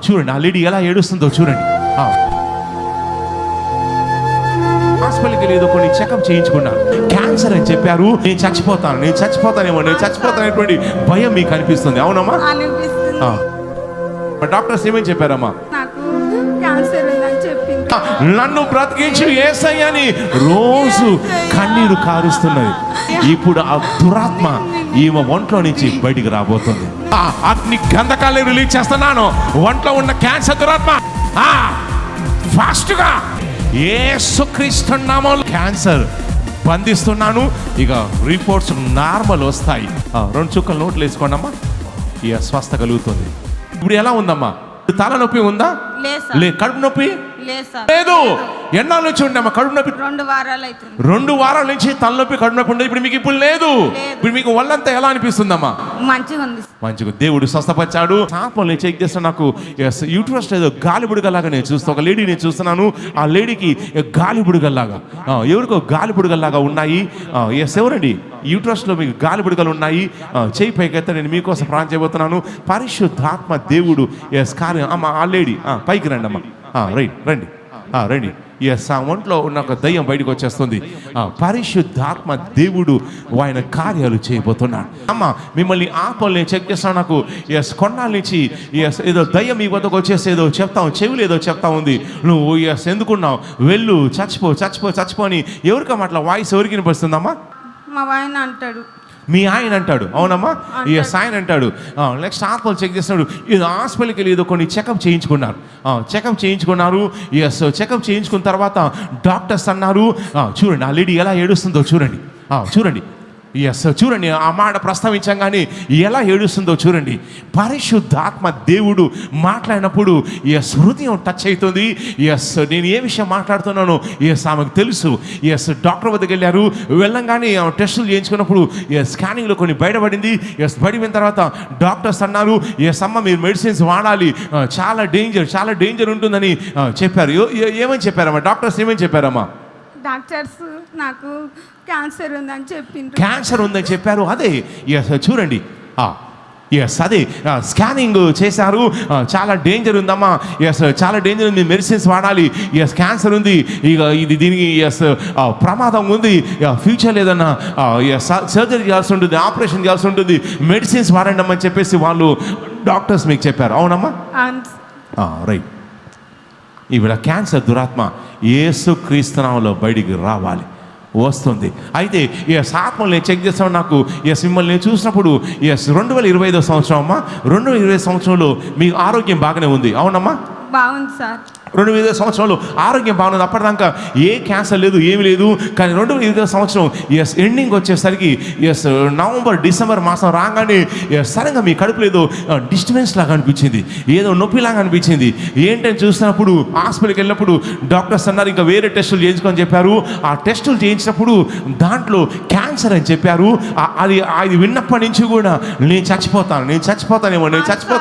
చూడండి ఆ లేడీ ఎలా ఏడుస్తుందో చూడండి. హాస్పిటల్కి ఏదో కొన్ని చెకప్ చేయించుకున్నాను. క్యాన్సర్ అని చెప్పారు. నేను చచ్చిపోతానేమో అనేటువంటి భయం మీకు అనిపిస్తుంది. అవునమ్మా? డాక్టర్స్ ఏమని చెప్పారమ్మా? నన్ను బ్రతికించు యేసయ్య అని రోజు కన్నీరు కారుస్తున్నది. ఇప్పుడు ఆ దురాత్మ ఈమె ఒంట్లో నుంచి బయటికి రాబోతుంది. అగ్ని గంధకాన్ని రిలీజ్ చేస్తున్నాను. ఒంట్లో ఉన్న క్యాన్సర్ దురాత్మ ఫాస్ట్ గా యేసుక్రీస్తు నామములో క్యాన్సర్ బంధిస్తున్నాను. ఇక రిపోర్ట్స్ నార్మల్ వస్తాయి. 2 చుక్కలు నోట్లు వేసుకోండి అమ్మా. ఇక స్వస్థ కలుగుతుంది. ఇప్పుడు ఎలా ఉందమ్మా? తలనొప్పి ఉందా? కడుపు నొప్పి లేదు. ఎన్నాళ్ళ నుంచి ఉండమ్మా కడుపు నొప్పి? 2 వారాల నుంచి తలనొప్పి కడుపు నొప్పి ఉండేది. ఇప్పుడు మీకు ఇప్పుడు లేదు. ఇప్పుడు మీకు ఒళ్ళంతా ఎలా అనిపిస్తుందమ్మా? మంచిగా దేవుడు స్వస్థపరిచాడు. సాపల్ని చెక్ చేస్తే నాకు యూట్రస్ ఏదో గాలిబుడుగలాగా నేను చూస్తాను. ఒక లేడీ నేను చూస్తున్నాను. ఆ లేడీకి గాలిబుడుగల్లాగా, ఎవరికో గాలిబుడుగల్లాగా ఉన్నాయి. ఎవరండి యూట్రస్లో మీకు గాలిబుడుగలు ఉన్నాయి? చేయి పైకైతే నేను మీకోసం ప్రార్థన చేయబోతున్నాను. పరిశుద్ధాత్మ దేవుడు కార్యం. అమ్మ ఆ లేడీ పైకి రండి అమ్మా. రండి రండి. ఆ ఒంట్లో ఉన్న ఒక దయ్యం బయటకు వచ్చేస్తుంది. పరిశుద్ధాత్మ దేవుడు ఆయన కార్యాలు చేయబోతున్నాడు. అమ్మ మిమ్మల్ని ఆపల్ని చెక్ చేస్తాను. నాకు కొన్నాళ్ళ నుంచి ఏదో దయ్యం మీ వద్దకు వచ్చేసి ఏదో చెప్తాం, చెవులు ఏదో చెప్తా ఉంది. నువ్వు ఎందుకున్నావు, వెళ్ళు, చచ్చిపో అని ఎవరికమ్మా అట్లా వాయిస్ ఎవరికి వినిపిస్తుందమ్మా? మా ఆయన అంటాడు. మీ ఆయన అంటాడు? అవునమ్మా, ఆయన అంటాడు. నెక్స్ట్ ఆత్మలు చెక్ చేస్తున్నాడు. ఇది హాస్పిటల్కి వెళ్ళి ఏదో కొన్ని చెకప్ చేయించుకున్నారు. చెకప్ చేయించుకున్న తర్వాత డాక్టర్స్ అన్నారు, చూడండి ఆ లేడీ ఎలా ఏడుస్తుందో చూడండి. చూడండి ఆ మాట ప్రస్తావించాం కానీ ఎలా ఏడుస్తుందో చూడండి. పరిశుద్ధాత్మ దేవుడు మాట్లాడినప్పుడు హృదయం టచ్ అవుతుంది. నేను ఏ విషయం మాట్లాడుతున్నానో ఆమెకు తెలుసు. డాక్టర్ వద్దకు వెళ్ళారు. వెళ్ళంగానే టెస్టులు చేయించుకున్నప్పుడు స్కానింగ్లో కొన్ని బయటపడింది. బయటపడిన తర్వాత డాక్టర్స్ అన్నారు, అమ్మ మీరు మెడిసిన్స్ వాడాలి, చాలా డేంజర్ ఉంటుందని చెప్పారు. ఏమని చెప్పారమ్మా డాక్టర్స్? ఏమని చెప్పారమ్మా డాక్టర్స్? నాకు క్యాన్సర్ ఉందని చెప్పారు. అదే చూడండి, అదే స్కానింగ్ చేశారు. చాలా డేంజర్ ఉందమ్మా, చాలా డేంజర్ ఉంది, మెడిసిన్స్ వాడాలి, క్యాన్సర్ ఉంది, ఇక ఇది దీనికి ప్రమాదం ఉంది, ఫ్యూచర్ ఏదన్నా సర్జరీ చేయాల్సి ఉంటుంది, ఆపరేషన్ చేయాల్సి ఉంటుంది, మెడిసిన్స్ వాడండి అని చెప్పేసి వాళ్ళు డాక్టర్స్ మీకు చెప్పారు. అవునమ్మా? రైట్. ఈవిడ క్యాన్సర్ దురాత్మ యేసుక్రీస్తు నామములో బయటికి రావాలి, వస్తుంది. అయితే ఆత్మల్ని చెక్ చేస్తాను. నాకు మిమ్మల్ని నేను చూసినప్పుడు 2025 సంవత్సరం అమ్మా, 2020 సంవత్సరంలో మీ ఆరోగ్యం బాగానే ఉంది. అవునమ్మా? బాగుంది సార్. 2020 సంవత్సరంలో ఆరోగ్యం బాగుంది. అప్పటిదాకా ఏ క్యాన్సర్ లేదు, ఏమి లేదు. కానీ 2020 సంవత్సరం ఎండింగ్ వచ్చేసరికి నవంబర్ డిసెంబర్ మాసం రాగానే సడన్గా మీ కడుపులో ఏదో డిస్టర్బెన్స్ లాగా అనిపించింది, ఏదో నొప్పిలాగా అనిపించింది. ఏంటని చూసినప్పుడు హాస్పిటల్కి వెళ్ళినప్పుడు డాక్టర్స్ అన్నారు ఇంకా వేరే టెస్టులు చేయించుకొని చెప్పారు. ఆ టెస్టులు చేయించినప్పుడు దాంట్లో క్యాన్సర్ అని చెప్పారు. అది విన్నప్పటి నుంచి కూడా నేను చచ్చిపోతానేమో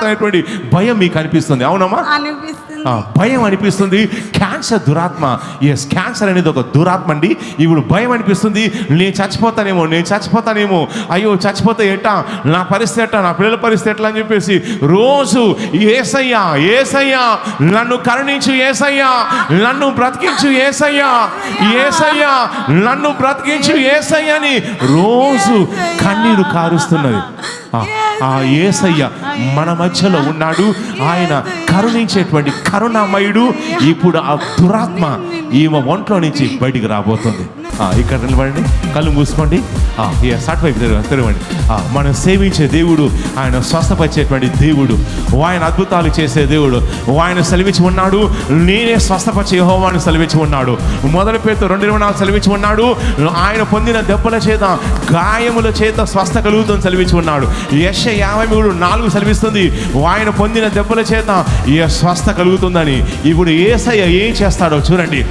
అనేటువంటి భయం మీకు అనిపిస్తుంది. అవునమ్మా? భయం అనిపిస్తుంది. క్యాన్సర్ దురాత్మ. క్యాన్సర్ అనేది ఒక దురాత్మ అండి. ఇప్పుడు భయం అనిపిస్తుంది, నేను చచ్చిపోతానేమో, అయ్యో చచ్చిపోతే ఎట్టా, నా పరిస్థితి ఎట్టా, నా పిల్లల పరిస్థితి ఎట్లా అని చెప్పేసి రోజు యేసయ్యా నన్ను కరుణించు, యేసయ్యా నన్ను బ్రతికించు, యేసయ్యా నన్ను బ్రతికించు అని రోజు కన్నీరు కారుస్తున్నది. ఆ యేసయ్య మన మధ్యలో ఉన్నాడు. ఆయన కరుణించేటువంటి కరుణామయుడు. ఇప్పుడు ఆ దురాత్మ ఈమె ఒంట్లో నుంచి బయటికి రాబోతుంది. ఇక్కడ నిలబడండి, కళ్ళు మూసుకోండి, వైపు తెరవండి. మనం సేవించే దేవుడు ఆయన స్వస్థపరిచేటువంటి దేవుడు, ఆయన అద్భుతాలు చేసే దేవుడు. ఆయన సెలవించి ఉన్నాడు, నేనే స్వస్థపరిచే యెహోవాను సెలవించి ఉన్నాడు. మొదటి పేతురు 2:24 సెలవించి ఉన్నాడు, ఆయన పొందిన దెబ్బల చేత గాయముల చేత స్వస్థ కలుగుతుంది సెలవించి ఉన్నాడు. యెషయా 53:4 సెలవిస్తుంది, ఆయన పొందిన దెబ్బల చేత స్వస్థ కలుగుతుందని. ఇప్పుడు యేసయ్య ఏం చేస్తాడో చూడండి.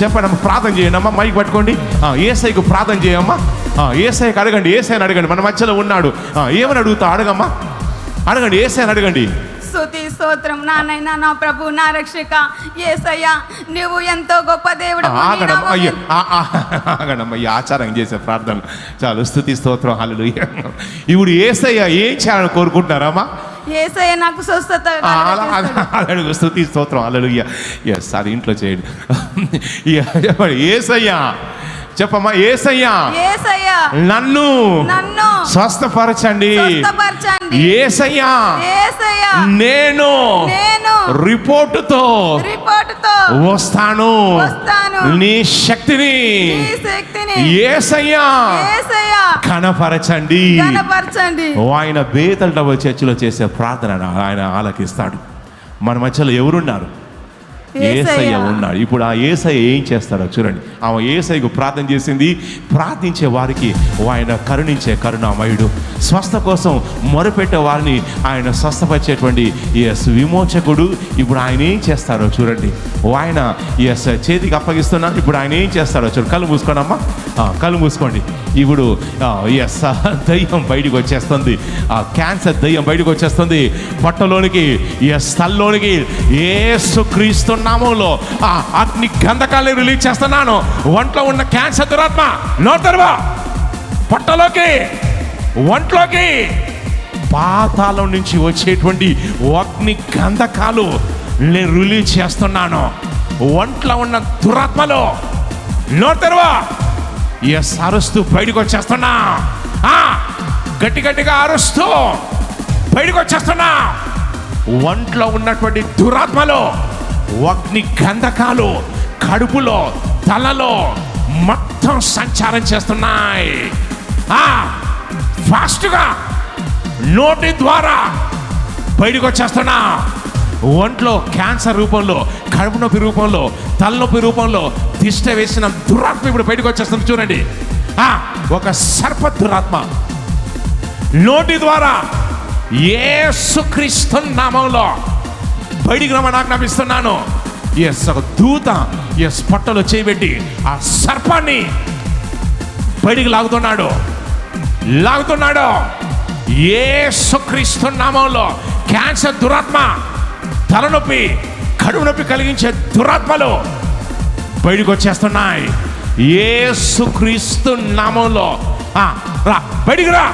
చెప్పండి, ప్రార్థన చేయండి అమ్మా, మైక్ పట్టుకోండి. యేసయ్యకు ప్రార్థన చేయమ్మా. యేసయ్యకు అడగండి, యేసయ్యని అడగండి, మన మధ్యలో ఉన్నాడు. ఏమని అడుగుతా అడగమ్మా, అడగండి, యేసయ్యని అడగండి. స్తుతి స్తోత్రం నాయనా, నా ప్రభు, నా రక్షక యేసయ్యా, నువ్వు ఎంతో గొప్ప దేవుడు. ఆగడమ్మా, ఈ ఆచారం చేసే ప్రార్థన చాలు. స్తుతి స్తోత్రం, హల్లెలూయా. ఇప్పుడు యేసయ్య ఏం చేయాలని కోరుకుంటున్నారమ్మా? యేసయ్య నాకు స్వస్థత అడుగు స్తుతి స్తోత్రం హల్లెలూయా. ఎస్ అది ఇంట్లో చేయండి. చెప్పండి యేసయ్యా, చెప్పమ్మా యేసయ్యా యేసయ్య నన్ను స్వస్థపరచండి. యేసయ్యా నేను రిపోర్టుతో వస్తాను. నీ శక్తిని యేసయ్యా కనపరచండి. ఆయన బేతల్ డబుల్ చర్చిలో చేసే ప్రార్థన ఆయన ఆలకిస్తాడు. మన మధ్యలో ఎవరున్నారు? యేసయ్య ఉన్నాడు. ఇప్పుడు ఆ యేసయ్య ఏం చేస్తాడో చూడండి. ఆమె యేసయ్యకు ప్రార్థన చేసింది. ప్రార్థించే వారికి ఆయన కరుణించే కరుణామయుడు. స్వస్థ కోసం మొరపెట్టే వారిని ఆయన స్వస్థపరిచేటువంటి విమోచకుడు. ఇప్పుడు ఆయన ఏం చేస్తాడో చూడండి. ఆయన చేతికి అప్పగిస్తున్నాడు. ఇప్పుడు ఆయన ఏం చేస్తాడో చూడండి. కళ్ళు మూసుకోండమ్మా, కళ్ళు మూసుకోండి. ఇప్పుడు దయ్యం బయటికి వచ్చేస్తుంది. క్యాన్సర్ దయ్యం బయటకు వచ్చేస్తుంది. పొట్టలోనికి స్థలంలోనికి యేసుక్రీస్తు నామములో అగ్ని గంధకాన్ని రిలీజ్ చేస్తున్నాను. ఒంట్లో ఉన్న క్యాన్సర్ దురాత్మ నోటర్వా పొట్టలోకి ఒంట్లోకి పాతాళం నుంచి వచ్చేటువంటి అగ్ని గంధకాలు నేను రిలీజ్ చేస్తున్నాను. ఒంట్లో ఉన్న దురాత్మలో నోటర్వా అరుస్తూ బయటకు వచ్చేస్తున్నా. గట్టి గట్టిగా అరుస్తూ బయటకు వచ్చేస్తున్నా. ఒంట్లో ఉన్నటువంటి దురాత్మలో అగ్ని గంధకాలు కడుపులో తలలో మొత్తం సంచారం చేస్తున్నాయి. ఫాస్ట్గా నోటి ద్వారా బయటకు వచ్చేస్తున్నా. ఒంట్లో క్యాన్సర్ రూపంలో, కడుపు నొప్పి రూపంలో, తలనొప్పి రూపంలో తిష్ట వేసిన దురాత్మ ఇప్పుడు బయటకు వచ్చేస్తుంది చూడండి. ఒక సర్ప దురాత్మ నోటి ద్వారా యేసుక్రీస్తు నామములో బయటికి రమ్మని ఆజ్ఞాపిస్తున్నాను. ఒక దూత పొట్టలో చేయబెట్టి ఆ సర్పాన్ని బయటికి లాగుతున్నాడు. యేసుక్రీస్తు నామములో క్యాన్సర్ దురాత్మ, తలనొప్పి, కడుపు నొప్పి కలిగించే దురాత్మలు బయటకు వచ్చేస్తున్నాయి. యేసుక్రీస్తు నామములో రా, బయటికి రా.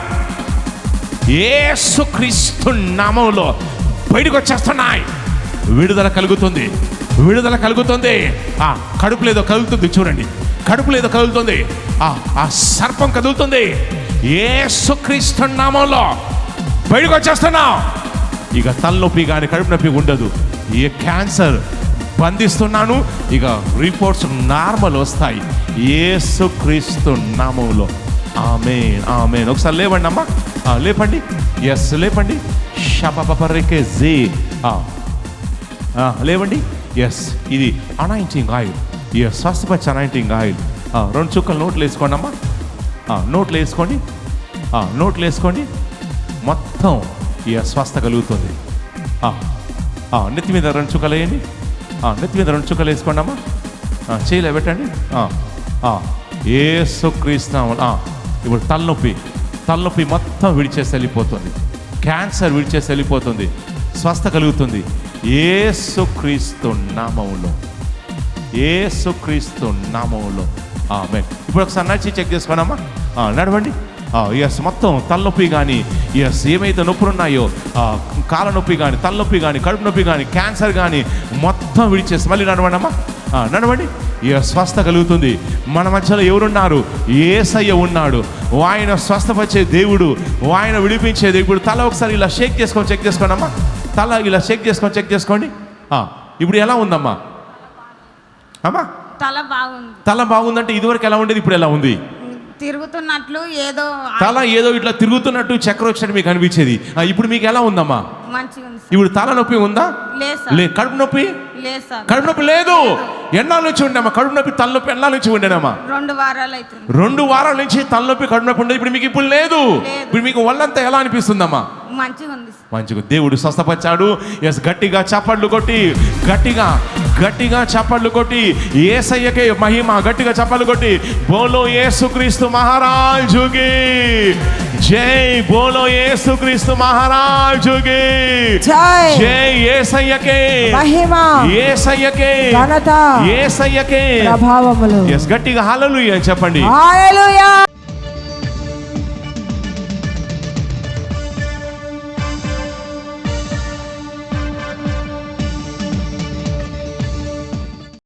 యేసుక్రీస్తు నామములో బయటకు వచ్చేస్తున్నాయి. విడుదల కలుగుతుంది, విడుదల కలుగుతుంది. కడుపు లేదో కదులుతుంది చూడండి. కడుపు లేదో కదులుతుంది. ఆ సర్పం కదులుతుంది. యేసుక్రీస్తు నామములో బయటకు వచ్చేస్తున్నావు. ఇక తలనొప్పి కానీ కడుపు నొప్పి ఉండదు. ఏ క్యాన్సర్ బంధిస్తున్నాను. ఇక రిపోర్ట్స్ నార్మల్ వస్తాయి యేసుక్రీస్తు నామములో. ఆమేన్, ఆమేన్. ఒకసారి లేవండి అమ్మా, లేపండి. లేపండి. షపపపరికే జే లేవండి. ఇది అనాయింటింగ్ ఆయిల్. స్వస్థపరిచే అనాయింటింగ్ ఆయిల్. 2 చుక్కలు నోట్లు వేసుకోండి అమ్మా. నోట్లు వేసుకోండి, నోట్లు వేసుకోండి. మొత్తం స్వస్థ కలుగుతుంది. నెత్తి మీద 2 చుక్కలు వేయండి. నెత్తి మీద 2 చుక్కలు వేసుకోండి అమ్మా. చేయలే పెట్టండి. యేసుక్రీస్తు ఇప్పుడు తలనొప్పి మొత్తం విడిచేసి వెళ్ళిపోతుంది. క్యాన్సర్ విడిచేసి వెళ్ళిపోతుంది. స్వస్థ కలుగుతుంది యేసుక్రీస్తు నామములో. యేసుక్రీస్తు నామములో. ఆమేన్. ఇప్పుడు ఒకసారి నడిచి చెక్ చేసుకోనమ్మా. నడవండి. మొత్తం తలనొప్పి కానీ ఏమైతే నొప్పులు ఉన్నాయో, కాళ్ళ నొప్పి కానీ, తలనొప్పి కానీ, కడుపు నొప్పి కానీ, క్యాన్సర్ కానీ మొత్తం విడిచేసి మళ్ళీ నడవండి అమ్మా. నడవండి. స్వస్థ కలుగుతుంది. మన మధ్యలో ఎవరున్నారు? యేసయ్య ఉన్నాడు. ఆయన స్వస్థపరిచే దేవుడు, ఆయన విడిపించే దేవుడు. తల ఒకసారి ఇలా షేక్ చేసుకొని చెక్ చేసుకోండి అమ్మా. తల ఇలా షేక్ చేసుకొని చెక్ చేసుకోండి. ఇప్పుడు ఎలా ఉందమ్మా? అమ్మా తల బాగుందంటే ఇదివరకు ఎలా ఉండేది, ఇప్పుడు ఎలా ఉంది? తిరుగుతున్నట్లు ఏదో తల ఏదో ఇట్లా తిరుగుతున్నట్టు చక్రం వచ్చినట్టు మీకు అనిపించేది. ఇప్పుడు మీకు ఎలా ఉందమ్మా? మంచిగా ఉంది. ఇప్పుడు తల నొప్పి ఉందా? లేదు. కడుపు నొప్పి? లేదు సార్. కడుపు నొప్పి లేదు. ఎన్నాళ్ళ నుంచి ఉండేమ్మా కడుపు నొప్పి, తలనొప్పి ఎన్నాళ్ళ నుంచి ఉండేనమ్మా? 2 వారాలు అవుతుంది. 2 వారాల నుంచి తలనొప్పి, కడుపు నొప్పి ఉండేది. ఇప్పుడు మీకు ఇప్పుడు లేదు. ఇప్పుడు మీకు ఒళ్ళంతా ఎలా అనిపిస్తుందమ్మా? మంచిగా ఉంది. మంచిగా దేవుడు స్వస్థపరిచాడు. గట్టిగా చప్పట్లు కొట్టి, గట్టిగా చప్పట్లు కొట్టి యేసయ్యకే మహిమ. గట్టిగా చప్పట్లు కొట్టి బోలో యేసుక్రీస్తు మహారాజుకి జై. బోలో యేసుక్రీస్తు మహారాజుకి జై. యేసయ్యకే మహిమ, యేసయ్యకే ఘనత, యేసయ్యకే ప్రభావములు. గట్టిగా హల్లెలూయా చెప్పండి. హల్లెలూయా.